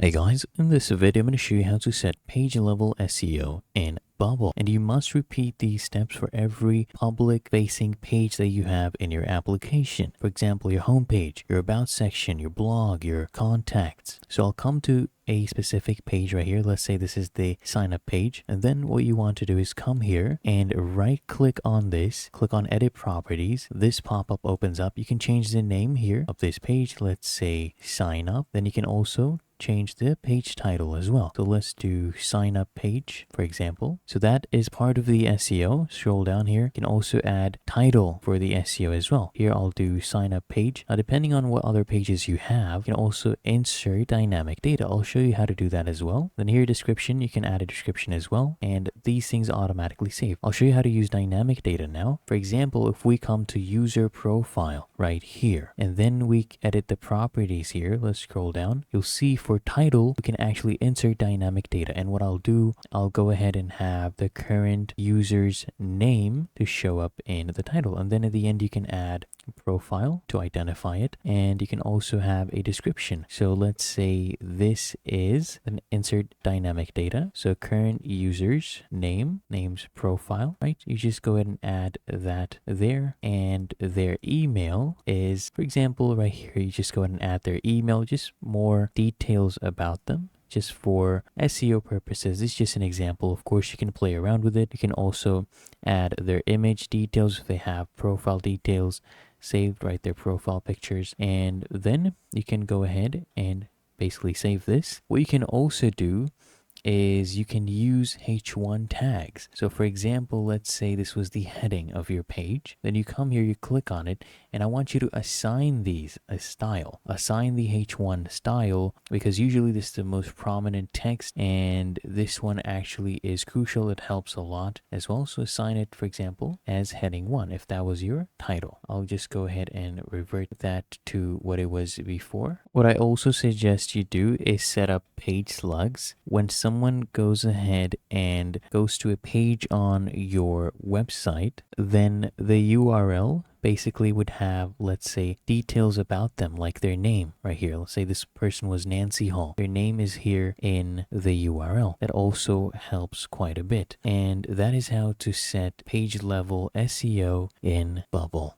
Hey guys, in this video I'm going to show you how to set page level SEO in Bubble, and you must repeat these steps for every public facing page that you have in your application. For example, your homepage, your about section, your blog, your contacts. So I'll come to a specific page right here. Let's say this is the sign up page, and then what you want to do is come here and right click on this, click on edit properties. This pop-up opens up. You can change the name here of this page. Let's say sign up. Then you can also change the page title as well. So let's do sign up page, for example. So that is part of the SEO. Scroll down here. You can also add title for the SEO as well. Here I'll do sign up page. Now, depending on what other pages you have, you can also insert dynamic data. I'll show you how to do that as well. Then here description, you can add a description as well. And these things automatically save. I'll show you how to use dynamic data now. For example, if we come to user profile right here, and then we edit the properties here, let's scroll down. You'll see for title, we can actually insert dynamic data. And what I'll do, I'll go ahead and have the current user's name to show up in the title. And then at the end, you can add profile to identify it. And you can also have a description. So let's say this is an insert dynamic data. So current user's name's profile, right? You just go ahead and add that there. And their email is, for example, right here, you just go ahead and add their email, just more details about them. Just for SEO purposes. This is just an example. Of course, you can play around with it. You can also add their image details if they have profile details saved, right? Their profile pictures. And then you can go ahead and basically save this. What you can also do is you can use H1 tags. So for example, let's say this was the heading of your page. Then you come here, you click on it, and I want you to assign these a style. Assign the H1 style, because usually this is the most prominent text, and this one actually is crucial. It helps a lot as well. So assign it, for example, as heading 1 if that was your title. I'll just go ahead and revert that to what it was before. What I also suggest you do is set up page slugs. When someone goes ahead and goes to a page on your website, then the URL basically would have, let's say, details about them, like their name right here. Let's say this person was Nancy Hall. Their name is here in the URL. That also helps quite a bit. And that is how to set page level SEO in Bubble.